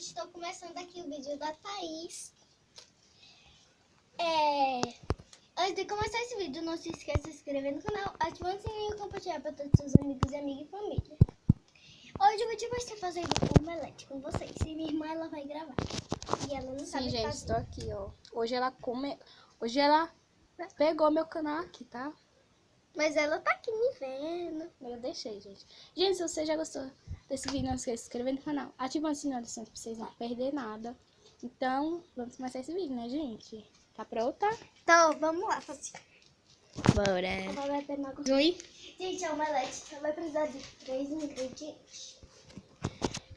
gente, estou começando aqui o vídeo da Thaís. Antes de começar esse vídeo, não se esqueça de se inscrever no canal, ativando o sininho e compartilhar para todos os seus amigos e amigas e família. Hoje o vídeo vai estar fazendo omelete com vocês. E minha irmã, ela vai gravar. E ela não sabe Sim, gente, fazer. estou aqui, ó. Hoje ela pegou meu canal aqui, tá? Mas ela tá aqui me vendo. Eu deixei, gente. Gente, se você já gostou desse vídeo, não esqueça de se inscrever no canal. Ativa o sininho pra vocês não perderem nada. Então, vamos começar esse vídeo, né, gente? Tá pronta? Então, vamos lá fazer. Bora. Ela vai pegar água. Oi? Gente, a omelete só vai precisar de 3 ingredientes.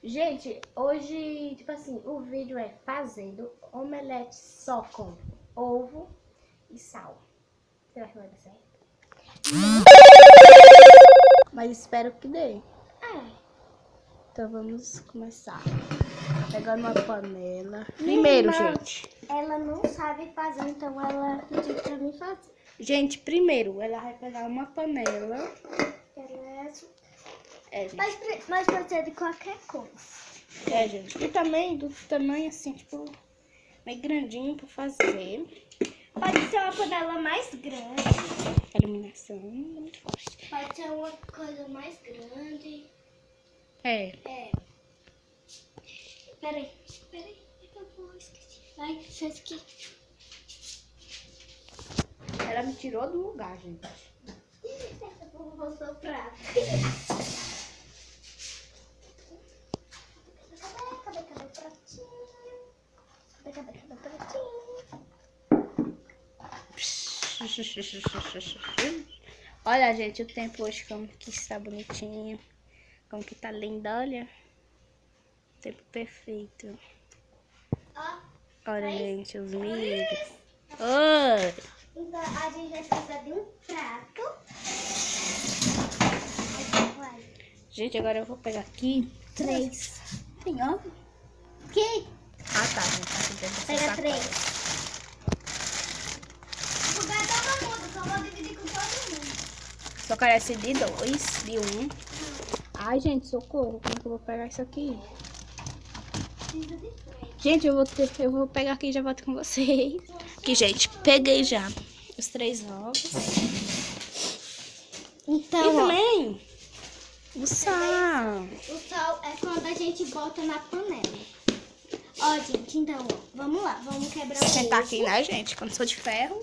Gente, hoje, tipo assim, o vídeo é fazendo omelete só com ovo e sal. Será que vai dar certo? Mas espero que dê. Então vamos começar. Pegando uma panela. Primeiro, Minha irmã, gente. Ela não sabe fazer, então ela pediu pra mim fazer. Gente, primeiro, ela vai pegar uma panela. Gente. Mas pode ser de qualquer coisa. Gente. E também do tamanho assim, tipo, meio grandinho pra fazer. Pode ser uma panela mais grande. A iluminação é muito forte. Pode ser uma coisa mais grande. É. Peraí, eu esqueci. Vai, fez aqui. Ela me tirou do lugar, gente. Eu vou soprar. Cadê o pratinho? Cadê o pratinho? Olha, gente, o tempo hoje como que está bonitinho. Como que tá lindo, olha. Tempo perfeito. Olha, gente, os milhos. Oi! Então, a gente vai precisar de um prato. Gente, agora eu vou pegar aqui 3. Tem ovo? Que? Ah, tá, gente. Tá aqui dentro dessa Pega sacola. 3. Vou pegar todo mundo, só vou dividir com todo mundo. Só carece de 2, de 1. Ai, gente, socorro. Como é que eu vou pegar isso aqui? Precisa de 3. Gente, eu vou pegar aqui e já volto com vocês. Aqui, gente, peguei já os 3 ovos. Então, E também o sal. o sal é quando a gente bota na panela. Ó, gente, então, ó, vamos lá, vamos quebrar o Sentar ovo. aqui, né, gente? Quando sou de ferro.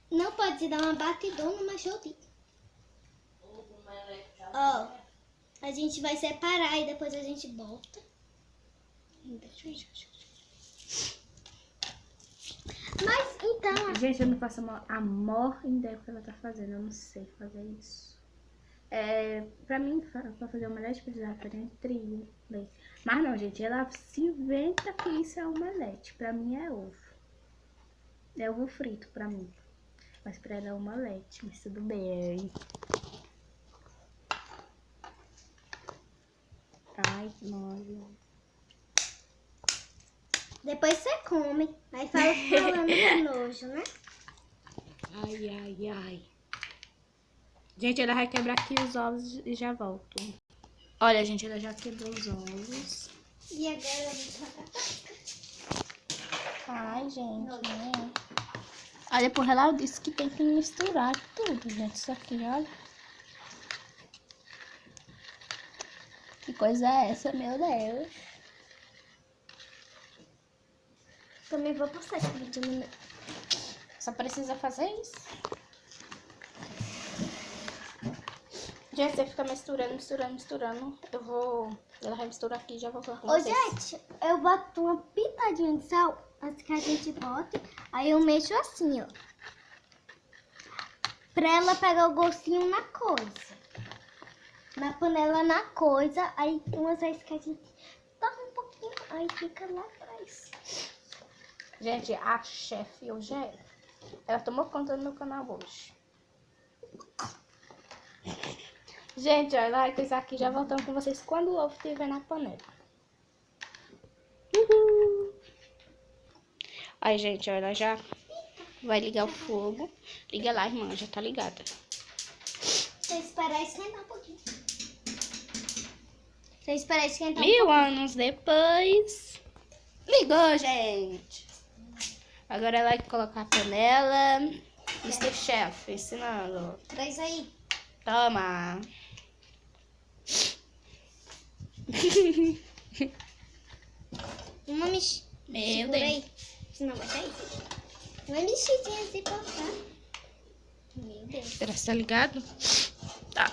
Não pode se dar uma batidona, mas eu digo. Ó, a gente vai separar e depois a gente bota. Mas, então... Gente, eu não faço a maior ideia do que ela tá fazendo. Eu não sei fazer isso. Pra mim, pra fazer omelete, precisava fazer trigo, leite. Mas não, gente, ela se inventa que isso é omelete. Pra mim é ovo. É ovo frito pra mim. Mas pra ela é omelete, mas tudo bem. Ai, que nojo. Depois você come. Aí fala falando de nojo, né? Ai, ai, ai. Gente, ela vai quebrar aqui os ovos e já volto. Olha, gente, ela já quebrou os ovos. E agora Ai, gente, né? Olha, por ela disse que tem que misturar tudo, gente. Isso aqui, olha. Que coisa é essa, meu Deus? também vou postar esse vídeo no meu. Só precisa fazer isso. Gente, você fica misturando. Ela vai misturar aqui e já vou falar com Ô, vocês. gente, eu boto uma pitadinha de sal antes que a gente bote. Aí eu mexo assim, ó. Pra ela pegar o gostinho na coisa. Na panela, na coisa. Aí umas vezes que a gente toca um pouquinho, aí fica lá atrás. Gente, a chefe hoje ela tomou conta do meu canal hoje. Gente, olha, ela vai coisar aqui já voltando com vocês quando o ovo estiver na panela. Uhul. Aí, gente, olha, ela já vai ligar o fogo. Liga lá, irmã, já tá ligada. Deixa eu esperar esquentar um pouquinho. Você espera esquentar 1000 anos depois. Ligou, gente. Agora ela vai colocar a panela. Mr. Chef ensinando. Traz aí. Toma. Uma mex... Meu Segura Deus. aí. Senão vai cair. Uma mexidinha assim pra cá. Meu Deus. Será que tá ligado? Tá.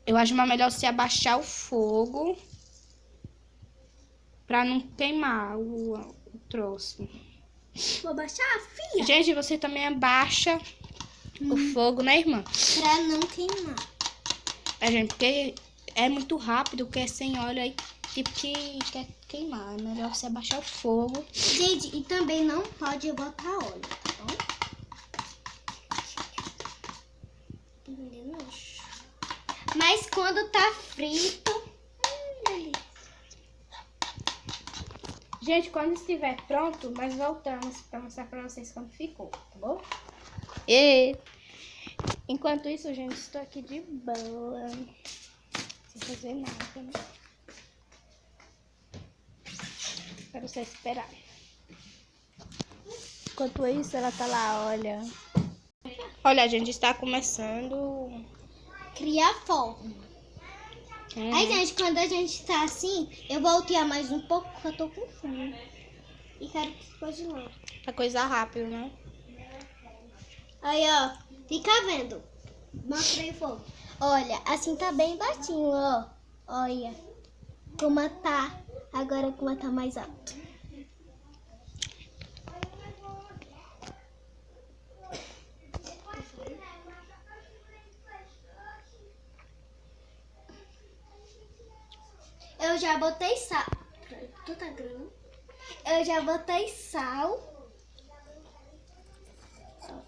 Eu acho mais melhor você abaixar o fogo pra não queimar o troço. Vou baixar, filha. Gente, você também abaixa o fogo, né, irmã? Pra não queimar. É, gente, porque é muito rápido, porque é sem óleo aí, tipo que quer queimar. É melhor você abaixar o fogo. Gente, e também não pode botar óleo, tá bom? Mas quando tá frito... delícia. Gente, quando estiver pronto, nós voltamos pra mostrar pra vocês como ficou, tá bom? E enquanto isso, gente, estou aqui de boa, sem fazer nada, né? Espero você esperar. Enquanto isso, ela tá lá, olha. Olha, a gente está começando. Criar forma. Aí, gente, quando a gente tá assim, eu vou tirar mais um pouco, porque eu tô com fome. E quero que ficou de novo. A coisa rápida, né? Aí, ó, fica vendo. Mostra aí o fogo. Olha, assim tá bem baixinho, ó. Olha, como tá. Agora como tá mais alto. Eu já botei sal. Tu tá gravando? Eu já botei sal.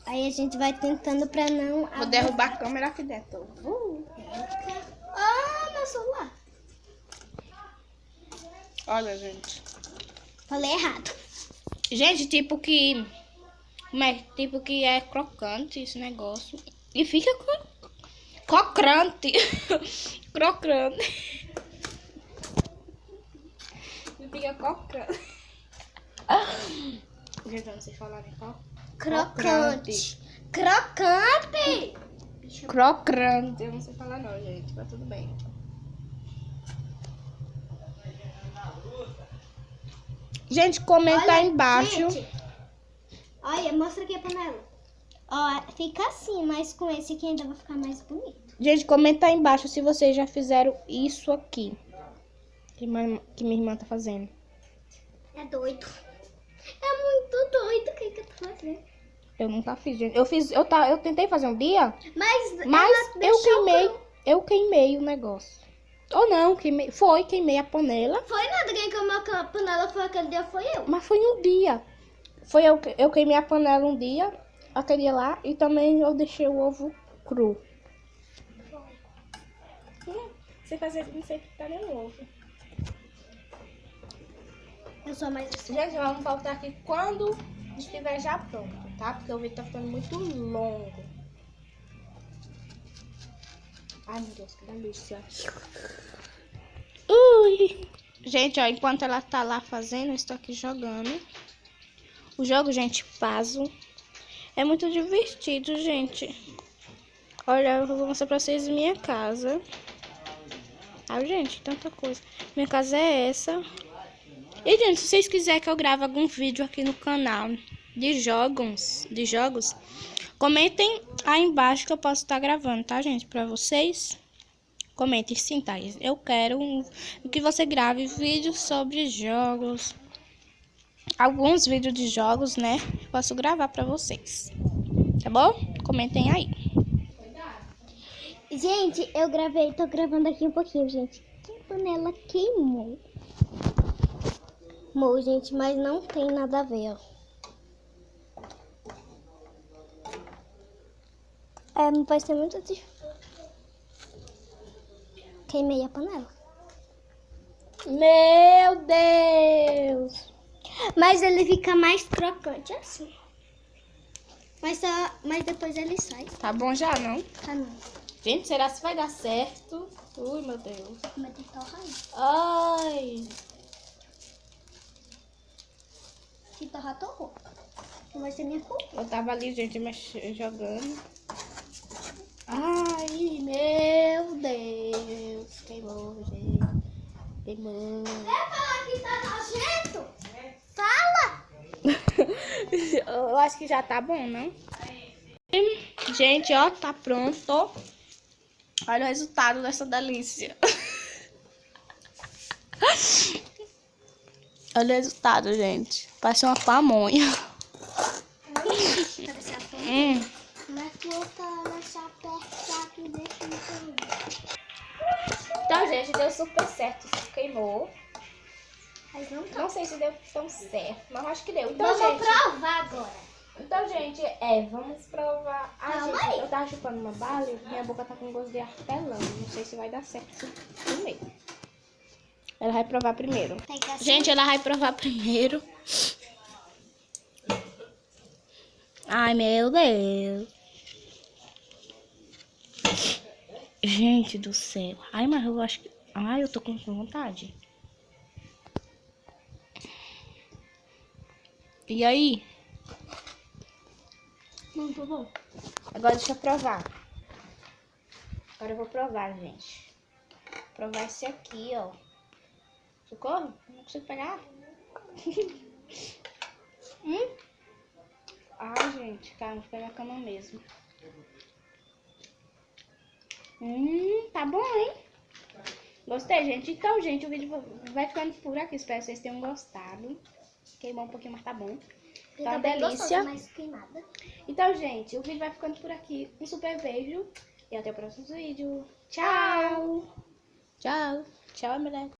Aí a gente vai tentando pra não... Vou derrubar a câmera aqui dentro. Ah, meu celular. Olha, gente. Falei errado. Gente, tipo que... Tipo que é crocante esse negócio. E fica crocante. Crocante. E fica crocante. Gente, eu não sei falar nem qual. Crocante. Crocante. Crocante. Eu não sei falar não, gente. Mas tudo bem. Gente, comenta aí embaixo. Gente, olha, mostra aqui a panela. Ó, fica assim, mas com esse aqui ainda vai ficar mais bonito. Gente, comenta aí embaixo se vocês já fizeram isso aqui. Que minha irmã tá fazendo. É doido. É muito doido o que eu tô fazendo. Eu nunca fiz, gente. Eu tentei fazer um dia, Mas mas ela eu queimei o negócio. Ou não, queimei a panela. Foi nada, quem queimou a panela foi aquele dia, foi eu. Mas foi um dia. Eu queimei a panela um dia, aquele dia lá, e também eu deixei o ovo cru. Você fazer, não sei fritar nem o ovo. Eu sou mais assim. Gente, vamos voltar aqui quando estiver já pronto, tá? Porque o vídeo tá ficando muito longo. Ai, meu Deus, que delícia. Ui. Gente, ó, enquanto ela tá lá fazendo, eu estou aqui jogando. O jogo, gente, Puzzle. É muito divertido, gente. Olha, eu vou mostrar pra vocês minha casa. Ah, gente, tanta coisa. Minha casa é essa. E, gente, se vocês quiserem que eu grave algum vídeo aqui no canal de jogos, comentem aí embaixo que eu posso estar gravando, tá, gente? Pra vocês. Comentem sim, tá? Eu quero que você grave vídeos sobre jogos. Alguns vídeos de jogos, né? Posso gravar pra vocês. Tá bom? Comentem aí. Gente, tô gravando aqui um pouquinho, gente. Que panela queimou. Gente, mas não tem nada a ver, ó. Vai ser muito difícil. Queimei a panela. Meu Deus! Mas ele fica mais crocante assim. Mas depois ele sai. Tá bom já, não? Tá não. Gente, será que vai dar certo? Ui, meu Deus. Mas tem que torrar isso. Ai. Se torrar, torrou. Não vai ser minha culpa. Eu tava ali, gente, jogando. Ai, meu Deus. Queimou, gente. Queimou. Quer falar que tá nojento? Fala! Eu acho que já tá bom, não? Gente, ó, tá pronto. Olha o resultado dessa delícia. Olha o resultado, gente. Parece uma pamonha. Parece a flor. Mas voltar nessa apertar aqui dentro do seu. Então, gente, deu super certo. Isso queimou. Mas não tá. Não sei se deu tão certo, mas acho que deu. Então, Vamos gente, provar agora. então, gente, vamos provar. Calma Gente, aí. eu tava chupando uma bala e minha boca tá com gosto de hortelã. Não sei se vai dar certo primeiro. Ela vai provar primeiro. Pega assim. Gente, ela vai provar primeiro. Ai, meu Deus. Gente do céu. Ai, mas eu acho que... Ai, eu tô com vontade. E aí? Muito bom. Agora deixa eu provar. Agora eu vou provar, gente. Vou provar esse aqui, ó. Socorro? Não consigo pegar. Ai, gente, calma, vou pegar a cama mesmo. Tá bom, hein? Gostei, gente. Então, gente, o vídeo vai ficando por aqui. Espero que vocês tenham gostado. Queimou um pouquinho, mas tá bom. Tá uma bem delícia. gostoso, mas queimada. Então, gente, o vídeo vai ficando por aqui. Um super beijo e até o próximo vídeo. Tchau! Tchau! Tchau, mulher.